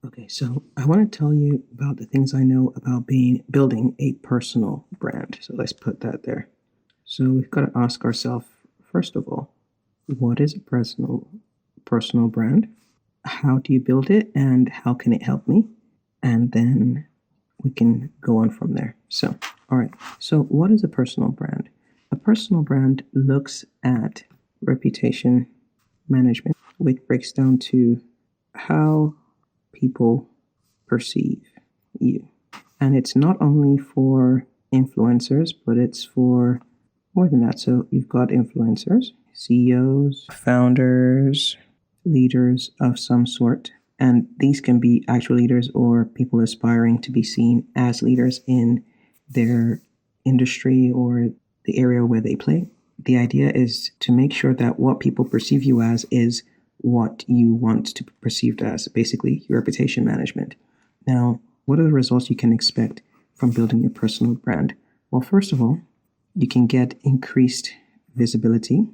Okay, so I want to tell you about the things I know about building a personal brand. So let's put that there. So we've got to ask ourselves, first of all, what is a personal brand? How do you build it and how can it help me? And then we can go on from there. So, all right. So what is a personal brand? A personal brand looks at reputation management, which breaks down to how people perceive you. And it's not only for influencers, but it's for more than that. So you've got influencers, CEOs, founders, leaders of some sort. And these can be actual leaders or people aspiring to be seen as leaders in their industry or the area where they play. The idea is to make sure that what people perceive you as is what you want to be perceived as, basically your reputation management. Now, what are the results you can expect from building your personal brand? Well, first of all, you can get increased visibility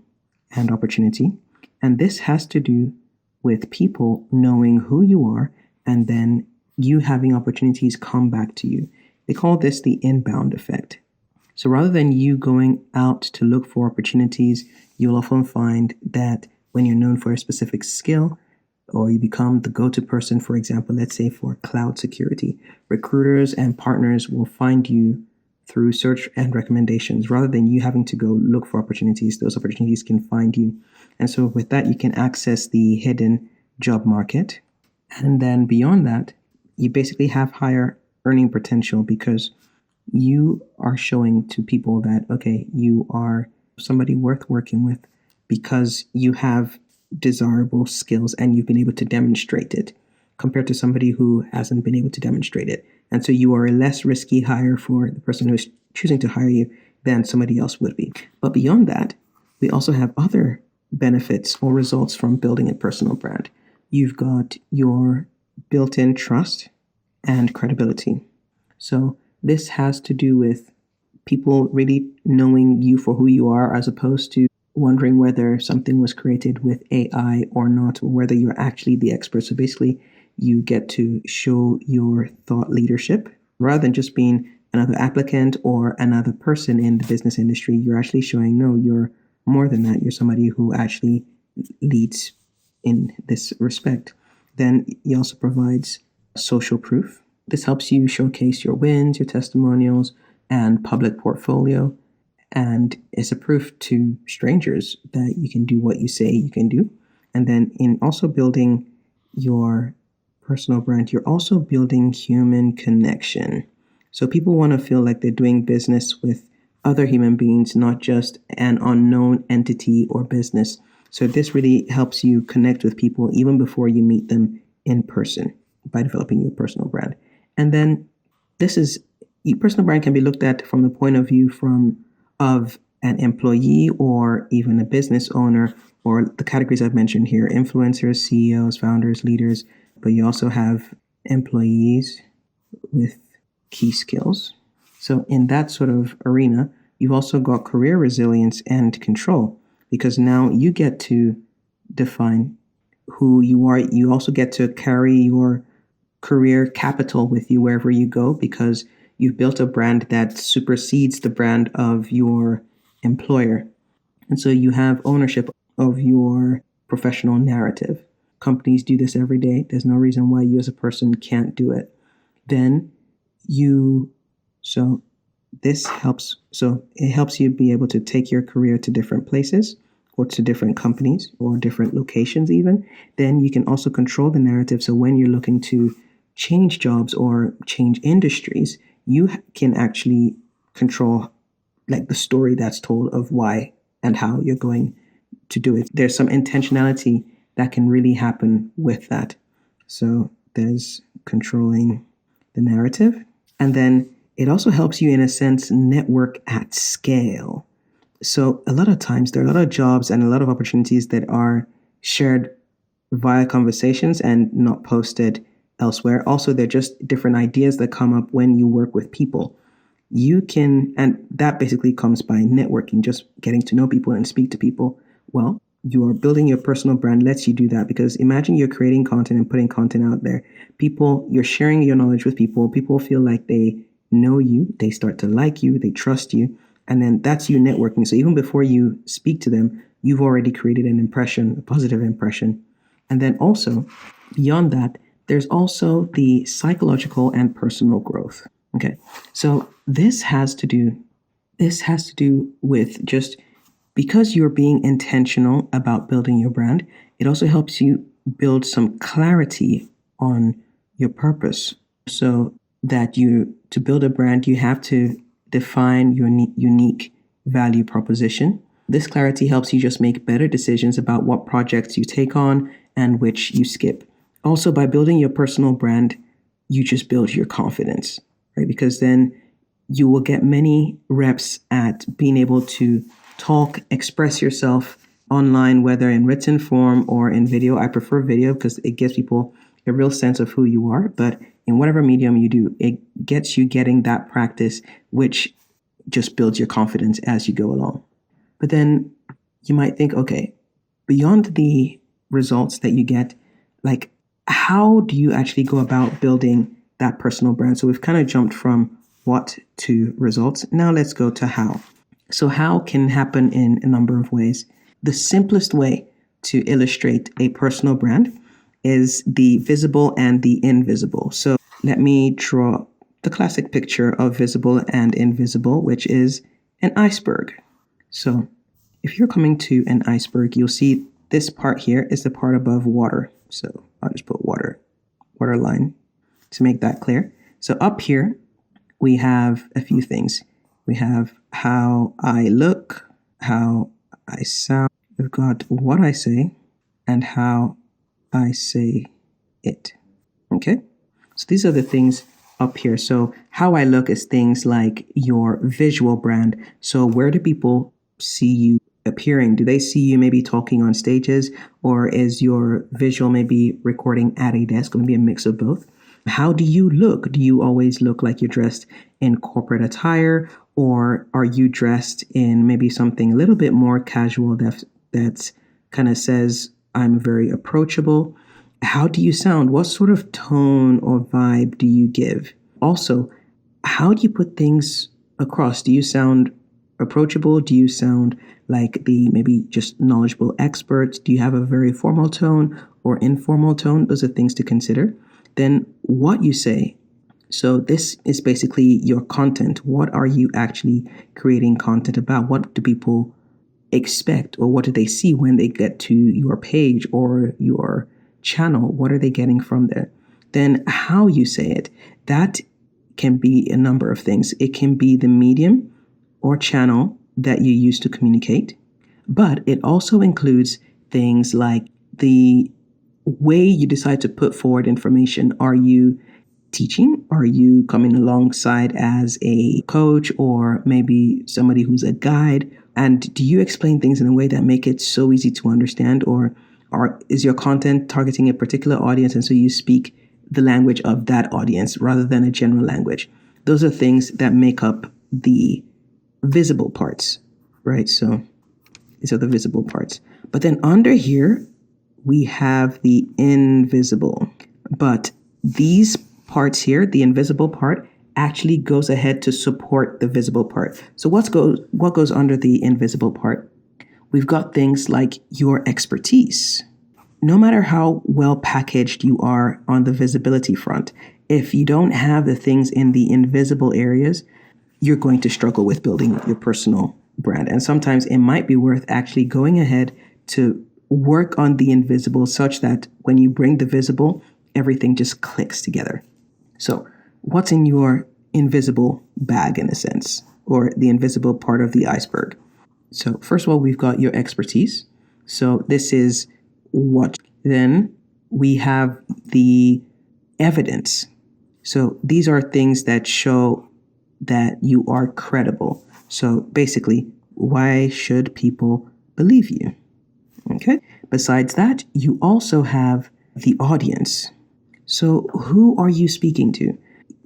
and opportunity. And this has to do with people knowing who you are and then you having opportunities come back to you. They call this the inbound effect. So rather than you going out to look for opportunities, you'll often find that when you're known for a specific skill or you become the go-to person, for example, let's say for cloud security, recruiters and partners will find you through search and recommendations rather than you having to go look for opportunities. Those opportunities can find you. And so with that, you can access the hidden job market. And then beyond that, you basically have higher earning potential because you are showing to people that, okay, you are somebody worth working with because you have desirable skills and you've been able to demonstrate it compared to somebody who hasn't been able to demonstrate it. And so you are a less risky hire for the person who's choosing to hire you than somebody else would be. But beyond that, we also have other benefits or results from building a personal brand. You've got your built-in trust and credibility. So this has to do with people really knowing you for who you are as opposed to wondering whether something was created with AI or not, or whether you're actually the expert. So basically, you get to show your thought leadership rather than just being another applicant or another person in the business industry. You're actually showing, no, you're more than that. You're somebody who actually leads in this respect. Then he also provides social proof. This helps you showcase your wins, your testimonials, and public portfolio. And it's a proof to strangers that you can do what you say you can do. And then in also building your personal brand, you're also building human connection. So people want to feel like they're doing business with other human beings, not just an unknown entity or business. So this really helps you connect with people even before you meet them in person by developing your personal brand. And then your personal brand can be looked at from the point of view of an employee or even a business owner, or the categories I've mentioned here: influencers, CEOs, founders, leaders. But you also have employees with key skills. So in that sort of arena, you've also got career resilience and control, because now you get to define who you are. You also get to carry your career capital with you wherever you go, because you've built a brand that supersedes the brand of your employer. And so you have ownership of your professional narrative. Companies do this every day. There's no reason why you as a person can't do it. It helps you be able to take your career to different places or to different companies or different locations even. Then you can also control the narrative. So when you're looking to change jobs or change industries, you can actually control like the story that's told of why and how you're going to do it. There's some intentionality that can really happen with that. So there's controlling the narrative. And then it also helps you, in a sense, network at scale. So a lot of times there are a lot of jobs and a lot of opportunities that are shared via conversations and not posted elsewhere. Also, they're just different ideas that come up when you work with people. And that basically comes by networking, just getting to know people and speak to people. Well, You're building your personal brand lets you do that, because imagine you're creating content and putting content out there. You're sharing your knowledge with people. People feel like they know you. They start to like you. They trust you. And then that's you networking. So even before you speak to them, you've already created an impression, a positive impression. And then also, beyond that, there's also the psychological and personal growth. Okay. So this has to do with just because you're being intentional about building your brand, it also helps you build some clarity on your purpose. So that to build a brand, you have to define your unique value proposition. This clarity helps you just make better decisions about what projects you take on and which you skip. Also, by building your personal brand, you just build your confidence, right? Because then you will get many reps at being able to talk, express yourself online, whether in written form or in video. I prefer video because it gives people a real sense of who you are. But in whatever medium you do, it gets you getting that practice, which just builds your confidence as you go along. But then you might think, okay, beyond the results that you get, like, how do you actually go about building that personal brand? So we've kind of jumped from what to results. Now let's go to how. So how can happen in a number of ways. The simplest way to illustrate a personal brand is the visible and the invisible. So let me draw the classic picture of visible and invisible, which is an iceberg. So if you're coming to an iceberg, you'll see this part here is the part above water. So I'll just put water line to make that clear. So up here, we have a few things. We have how I look, how I sound. We've got what I say and how I say it. Okay? So these are the things up here. So how I look is things like your visual brand. So where do people see you appearing? Do they see you maybe talking on stages, or is your visual maybe recording at a desk? Maybe a mix of both. How do you look? Do you always look like you're dressed in corporate attire, or are you dressed in maybe something a little bit more casual that's kind of says, I'm very approachable? How do you sound? What sort of tone or vibe do you give? Also, how do you put things across? Do you sound approachable? Do you sound like the maybe just knowledgeable experts? Do you have a very formal tone or informal tone? Those are things to consider. Then what you say. So this is basically your content. What are you actually creating content about? What do people expect, or what do they see when they get to your page or your channel? What are they getting from there? Then how you say it. That can be a number of things. It can be the medium or channel that you use to communicate, but it also includes things like the way you decide to put forward information. Are you teaching? Are you coming alongside as a coach or maybe somebody who's a guide? And do you explain things in a way that make it so easy to understand, or is your content targeting a particular audience and so you speak the language of that audience rather than a general language? Those are things that make up the visible parts, right? So these are the visible parts. But then under here, we have the invisible. But these parts here, the invisible part, actually goes ahead to support the visible part. So what goes under the invisible part? We've got things like your expertise. No matter how well packaged you are on the visibility front, if you don't have the things in the invisible areas, you're going to struggle with building your personal brand. And sometimes it might be worth actually going ahead to work on the invisible such that when you bring the visible, everything just clicks together. So what's in your invisible bag, in a sense, or the invisible part of the iceberg? So first of all, we've got your expertise. So this is what. Then we have the evidence. So these are things that show that you are credible. So basically, why should people believe you? Okay. Besides that, you also have the audience. So who are you speaking to?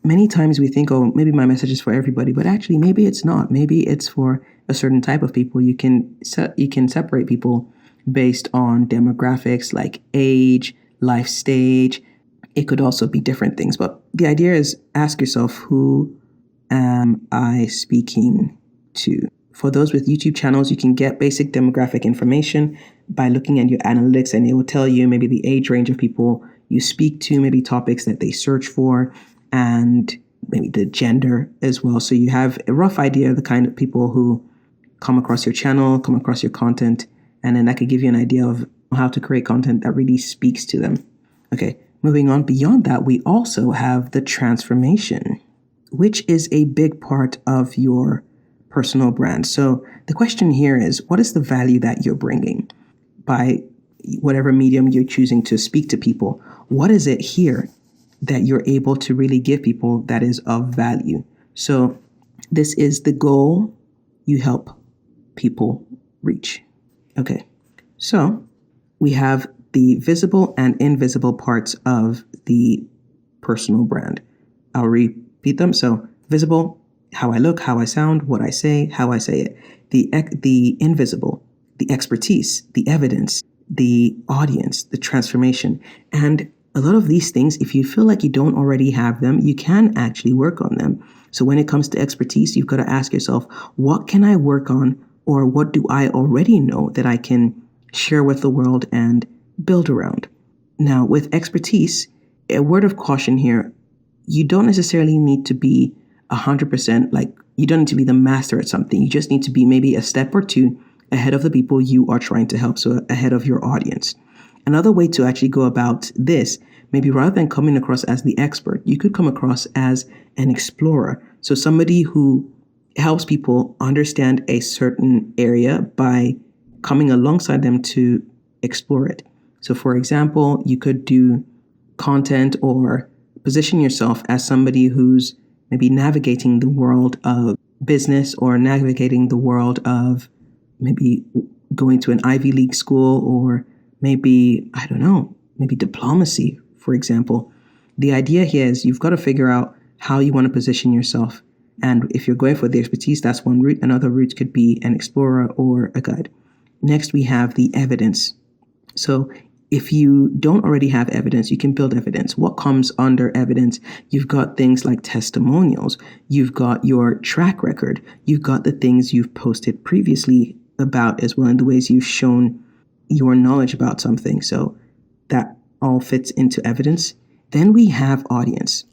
Many times we think, oh, maybe my message is for everybody, but actually maybe it's not. Maybe it's for a certain type of people. You can separate people based on demographics like age, life stage. It could also be different things. But the idea is ask yourself, who am I speaking to? For those with YouTube channels, you can get basic demographic information by looking at your analytics, and it will tell you maybe the age range of people you speak to, maybe topics that they search for, and maybe the gender as well. So you have a rough idea of the kind of people who come across your channel, come across your content, and then that could give you an idea of how to create content that really speaks to them. Okay, moving on beyond that, we also have the transformation, which is a big part of your personal brand. So the question here is, what is the value that you're bringing by whatever medium you're choosing to speak to people? What is it here that you're able to really give people that is of value? So this is the goal you help people reach. Okay, so we have the visible and invisible parts of the personal brand. I'll repeat them. So visible, how I look, how I sound, what I say, how I say it. The invisible, the expertise, the evidence, the audience, the transformation. And a lot of these things, if you feel like you don't already have them, you can actually work on them. So when it comes to expertise, you've got to ask yourself, what can I work on, or what do I already know that I can share with the world and build around? Now, with expertise, a word of caution here, you don't necessarily need to be 100%, like you don't need to be the master at something. You just need to be maybe a step or two ahead of the people you are trying to help, so ahead of your audience. Another way to actually go about this, maybe rather than coming across as the expert, you could come across as an explorer. So somebody who helps people understand a certain area by coming alongside them to explore it. So for example, you could do content or position yourself as somebody who's maybe navigating the world of business, or navigating the world of maybe going to an Ivy League school, or maybe, I don't know, maybe diplomacy, for example. The idea here is you've got to figure out how you want to position yourself. And if you're going for the expertise, that's one route. Another route could be an explorer or a guide. Next, we have the evidence. So if you don't already have evidence, you can build evidence. What comes under evidence? You've got things like testimonials. You've got your track record. You've got the things you've posted previously about as well, and the ways you've shown your knowledge about something. So that all fits into evidence. Then we have audience.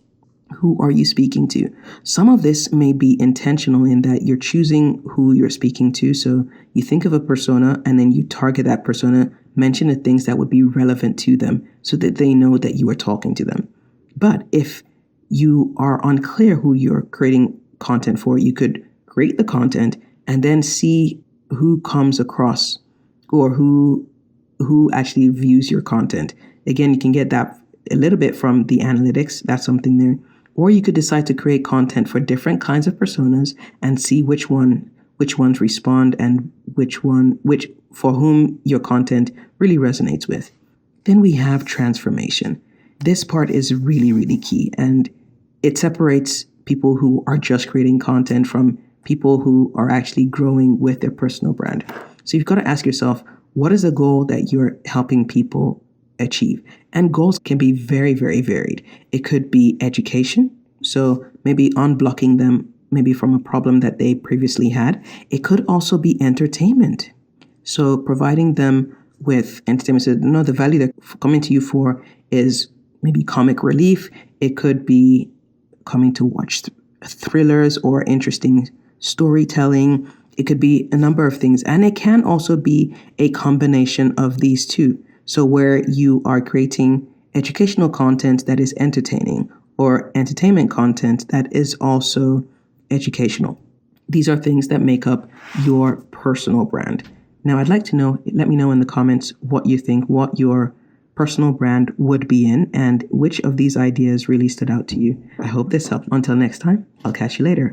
Who are you speaking to? Some of this may be intentional in that you're choosing who you're speaking to. So you think of a persona and then you target that persona, mention the things that would be relevant to them so that they know that you are talking to them. But if you are unclear who you're creating content for, you could create the content and then see who comes across, or who actually views your content. Again, you can get that a little bit from the analytics. That's something there. Or you could decide to create content for different kinds of personas and see which ones respond, and which for whom your content really resonates with. Then we have transformation. This part is really, really key, and it separates people who are just creating content from people who are actually growing with their personal brand. So you've got to ask yourself, what is the goal that you're helping people achieve? And goals can be very, very varied. It could be education. So maybe unblocking them maybe from a problem that they previously had. It could also be entertainment. So providing them with entertainment. So the value they're coming to you for is maybe comic relief. It could be coming to watch thrillers or interesting storytelling. It could be a number of things. And it can also be a combination of these two. So where you are creating educational content that is entertaining, or entertainment content that is also educational. These are things that make up your personal brand. Now, I'd like to know, let me know in the comments what you think, what your personal brand would be in, and which of these ideas really stood out to you. I hope this helped. Until next time, I'll catch you later.